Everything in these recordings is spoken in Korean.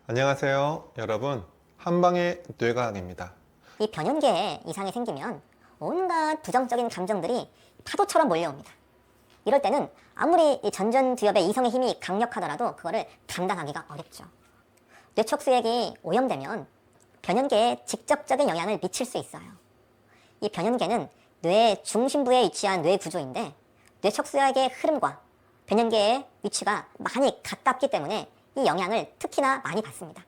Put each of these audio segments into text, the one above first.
안녕하세요 여러분, 한방의 뇌과학입니다. 이 변연계에 이상이 생기면 온갖 부정적인 감정들이 파도처럼 몰려옵니다. 이럴 때는 아무리 이 전전두엽의 이성의 힘이 강력하더라도 그거를 감당하기가 어렵죠. 뇌척수액이 오염되면 변연계에 직접적인 영향을 미칠 수 있어요. 이 변연계는 뇌 중심부에 위치한 뇌 구조인데 뇌척수액의 흐름과 변연계의 위치가 많이 가깝기 때문에 이 영향을 특히나 많이 받습니다.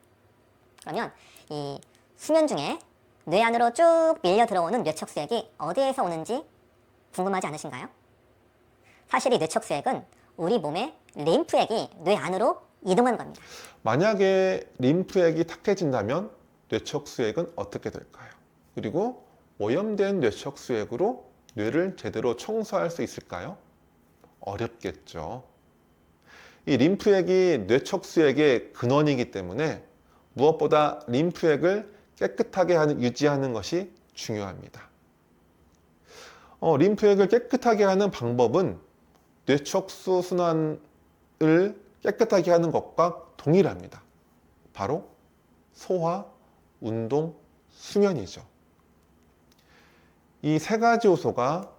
그러면 이 수면 중에 뇌 안으로 쭉 밀려 들어오는 뇌척수액이 어디에서 오는지 궁금하지 않으신가요? 사실 이 뇌척수액은 우리 몸의 림프액이 뇌 안으로 이동한 겁니다. 만약에 림프액이 탁해진다면 뇌척수액은 어떻게 될까요? 그리고 오염된 뇌척수액으로 뇌를 제대로 청소할 수 있을까요? 어렵겠죠. 이 림프액이 뇌척수액의 근원이기 때문에 무엇보다 림프액을 깨끗하게 유지하는 것이 중요합니다. 림프액을 깨끗하게 하는 방법은 뇌척수 순환을 깨끗하게 하는 것과 동일합니다. 바로 소화, 운동, 수면이죠. 이 세 가지 요소가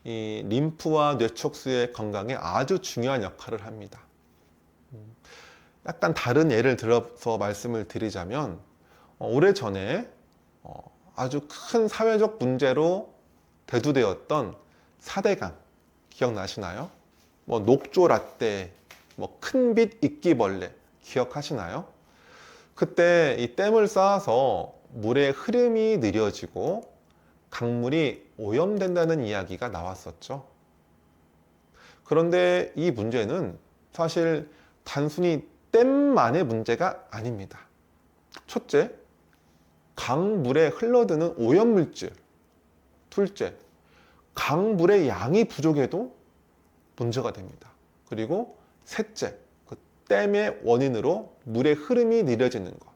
이 림프와 뇌척수의 건강에 아주 중요한 역할을 합니다. 약간 다른 예를 들어서 말씀을 드리자면 오래전에 아주 큰 사회적 문제로 대두되었던 4대강 기억나시나요? 녹조 라떼, 큰빛 이끼벌레 기억하시나요? 그때 이 댐을 쌓아서 물의 흐름이 느려지고 강물이 오염된다는 이야기가 나왔었죠. 그런데 이 문제는 사실 단순히 댐만의 문제가 아닙니다. 첫째, 강물에 흘러드는 오염물질. 둘째, 강물의 양이 부족해도 문제가 됩니다. 그리고 셋째, 그 댐의 원인으로 물의 흐름이 느려지는 것.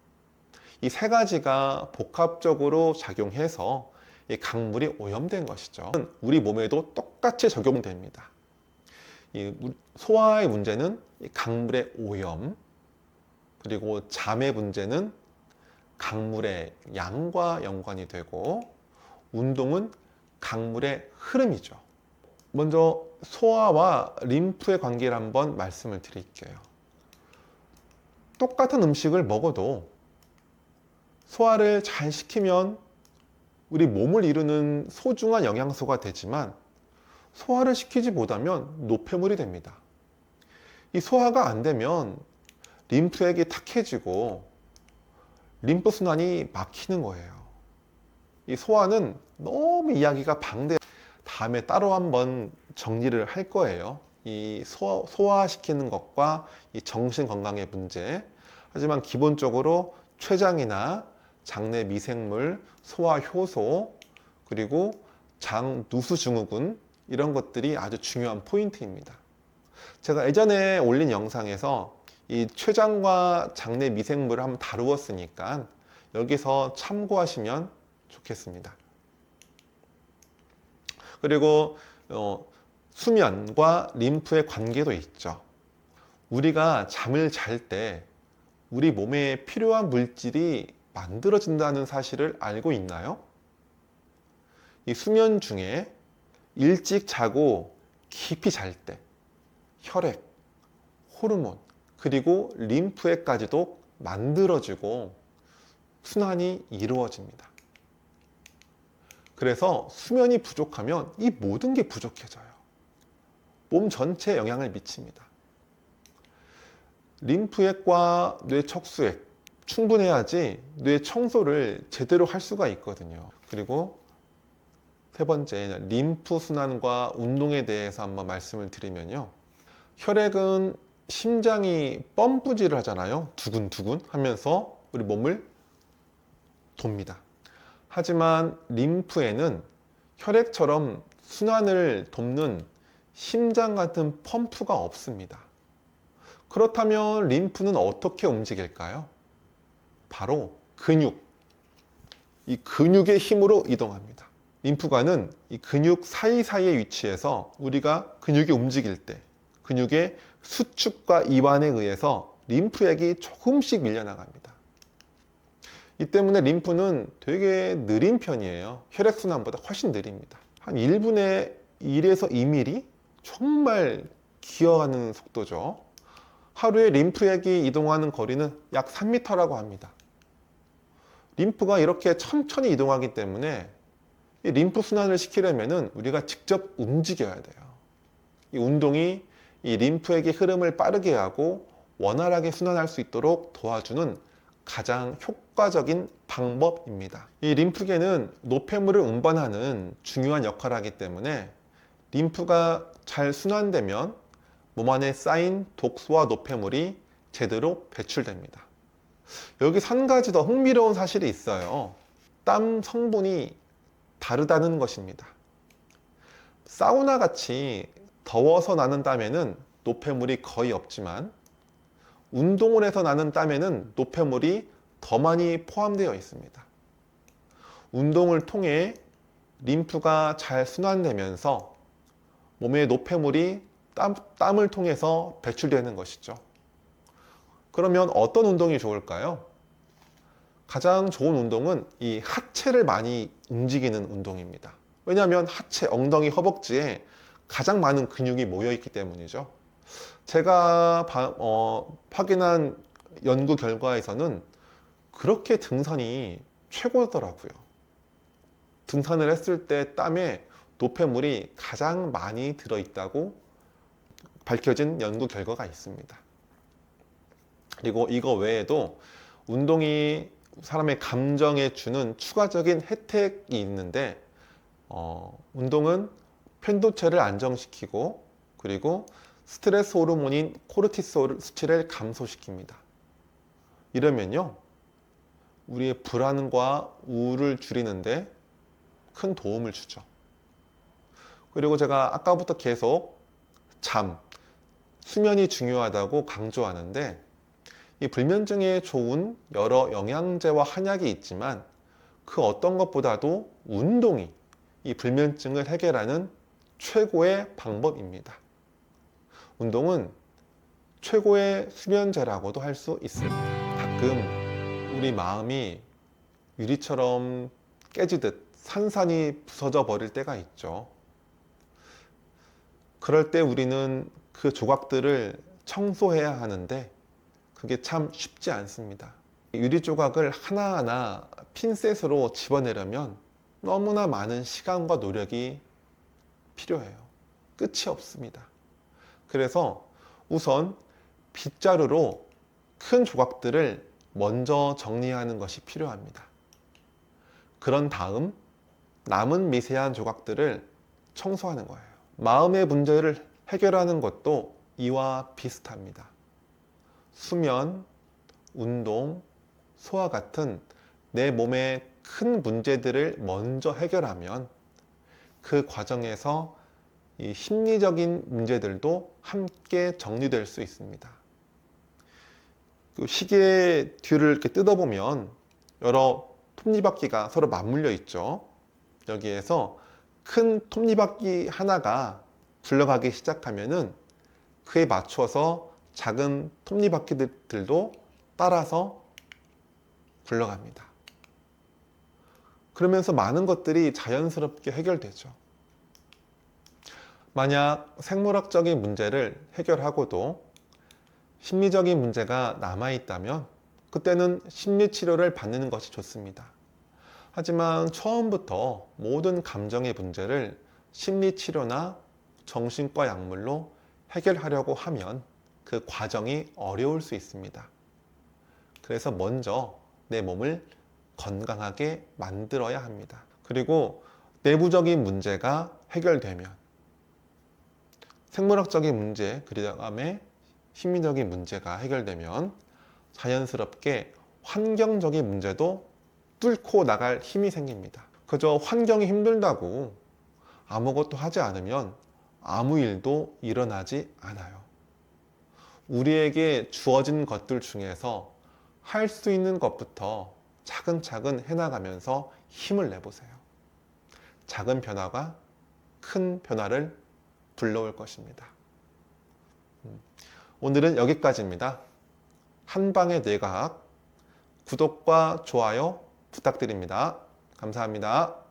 이 세 가지가 복합적으로 작용해서 이 강물이 오염된 것이죠. 우리 몸에도 똑같이 적용됩니다. 이 소화의 문제는 강물의 오염, 그리고 잠의 문제는 강물의 양과 연관이 되고, 운동은 강물의 흐름이죠. 먼저 소화와 림프의 관계를 한번 말씀을 드릴게요. 똑같은 음식을 먹어도 소화를 잘 시키면 우리 몸을 이루는 소중한 영양소가 되지만, 소화를 시키지 못하면 노폐물이 됩니다. 이 소화가 안 되면 림프액이 탁해지고 림프 순환이 막히는 거예요. 이 소화는 너무 이야기가 방대. 다음에 따로 한번 정리를 할 거예요. 이 소화시키는 것과 이 정신 건강의 문제. 하지만 기본적으로 췌장이나 장내 미생물, 소화 효소, 그리고 장 누수 증후군, 이런 것들이 아주 중요한 포인트입니다. 제가 예전에 올린 영상에서 이 췌장과 장내 미생물을 한번 다루었으니까 여기서 참고하시면 좋겠습니다. 그리고 수면과 림프의 관계도 있죠. 우리가 잠을 잘 때 우리 몸에 필요한 물질이 만들어진다는 사실을 알고 있나요? 이 수면 중에 일찍 자고 깊이 잘 때 혈액, 호르몬, 그리고 림프액까지도 만들어지고 순환이 이루어집니다. 그래서 수면이 부족하면 이 모든 게 부족해져요. 몸 전체에 영향을 미칩니다. 림프액과 뇌척수액 충분해야지 뇌 청소를 제대로 할 수가 있거든요. 그리고 세 번째, 림프 순환과 운동에 대해서 한번 말씀을 드리면요. 혈액은 심장이 펌프질을 하잖아요. 두근두근 하면서 우리 몸을 돕니다. 하지만 림프에는 혈액처럼 순환을 돕는 심장 같은 펌프가 없습니다. 그렇다면 림프는 어떻게 움직일까요? 바로 근육, 이 근육의 힘으로 이동합니다. 림프관은 이 근육 사이사이에 위치해서 우리가 근육이 움직일 때 근육의 수축과 이완에 의해서 림프액이 조금씩 밀려나갑니다. 이 때문에 림프는 되게 느린 편이에요. 혈액순환보다 훨씬 느립니다. 한 1분에 1에서 2mm? 정말 기어가는 속도죠. 하루에 림프액이 이동하는 거리는 약 3m라고 합니다. 림프가 이렇게 천천히 이동하기 때문에 이 림프 순환을 시키려면 우리가 직접 움직여야 돼요. 이 운동이 이 림프액의 흐름을 빠르게 하고 원활하게 순환할 수 있도록 도와주는 가장 효과적인 방법입니다. 이 림프계는 노폐물을 운반하는 중요한 역할을 하기 때문에 림프가 잘 순환되면 몸 안에 쌓인 독소와 노폐물이 제대로 배출됩니다. 여기서 한 가지 더 흥미로운 사실이 있어요. 땀 성분이 다르다는 것입니다. 사우나 같이 더워서 나는 땀에는 노폐물이 거의 없지만 운동을 해서 나는 땀에는 노폐물이 더 많이 포함되어 있습니다. 운동을 통해 림프가 잘 순환되면서 몸의 노폐물이 땀을 통해서 배출되는 것이죠. 그러면 어떤 운동이 좋을까요? 가장 좋은 운동은 이 하체를 많이 움직이는 운동입니다. 왜냐하면 하체, 엉덩이, 허벅지에 가장 많은 근육이 모여 있기 때문이죠. 제가 확인한 연구 결과에서는 그렇게 등산이 최고더라고요. 등산을 했을 때 땀에 노폐물이 가장 많이 들어있다고 밝혀진 연구 결과가 있습니다. 그리고 이거 외에도 운동이 사람의 감정에 주는 추가적인 혜택이 있는데 운동은 편도체를 안정시키고 그리고 스트레스 호르몬인 코르티솔 수치를 감소시킵니다. 이러면요 우리의 불안과 우울을 줄이는데 큰 도움을 주죠. 그리고 제가 아까부터 계속 수면이 중요하다고 강조하는데 이 불면증에 좋은 여러 영양제와 한약이 있지만 그 어떤 것보다도 운동이 이 불면증을 해결하는 최고의 방법입니다. 운동은 최고의 수면제라고도 할 수 있습니다. 가끔 우리 마음이 유리처럼 깨지듯 산산이 부서져 버릴 때가 있죠. 그럴 때 우리는 그 조각들을 청소해야 하는데 그게 참 쉽지 않습니다. 유리 조각을 하나하나 핀셋으로 집어내려면 너무나 많은 시간과 노력이 필요해요. 끝이 없습니다. 그래서 우선 빗자루로 큰 조각들을 먼저 정리하는 것이 필요합니다. 그런 다음 남은 미세한 조각들을 청소하는 거예요. 마음의 문제를 해결하는 것도 이와 비슷합니다. 수면, 운동, 소화 같은 내 몸의 큰 문제들을 먼저 해결하면 그 과정에서 이 심리적인 문제들도 함께 정리될 수 있습니다. 그 시계 뒤를 이렇게 뜯어보면 여러 톱니바퀴가 서로 맞물려 있죠. 여기에서 큰 톱니바퀴 하나가 굴러가기 시작하면은 그에 맞춰서 작은 톱니바퀴들도 따라서 굴러갑니다. 그러면서 많은 것들이 자연스럽게 해결되죠. 만약 생물학적인 문제를 해결하고도 심리적인 문제가 남아있다면 그때는 심리치료를 받는 것이 좋습니다. 하지만 처음부터 모든 감정의 문제를 심리치료나 정신과 약물로 해결하려고 하면 그 과정이 어려울 수 있습니다. 그래서 먼저 내 몸을 건강하게 만들어야 합니다. 그리고 내부적인 문제가 해결되면 생물학적인 문제, 그 다음에 심리적인 문제가 해결되면 자연스럽게 환경적인 문제도 뚫고 나갈 힘이 생깁니다. 그저 환경이 힘들다고 아무것도 하지 않으면 아무 일도 일어나지 않아요. 우리에게 주어진 것들 중에서 할 수 있는 것부터 차근차근 해나가면서 힘을 내보세요. 작은 변화가 큰 변화를 불러올 것입니다. 오늘은 여기까지입니다. 한방의 뇌과학 구독과 좋아요 부탁드립니다. 감사합니다.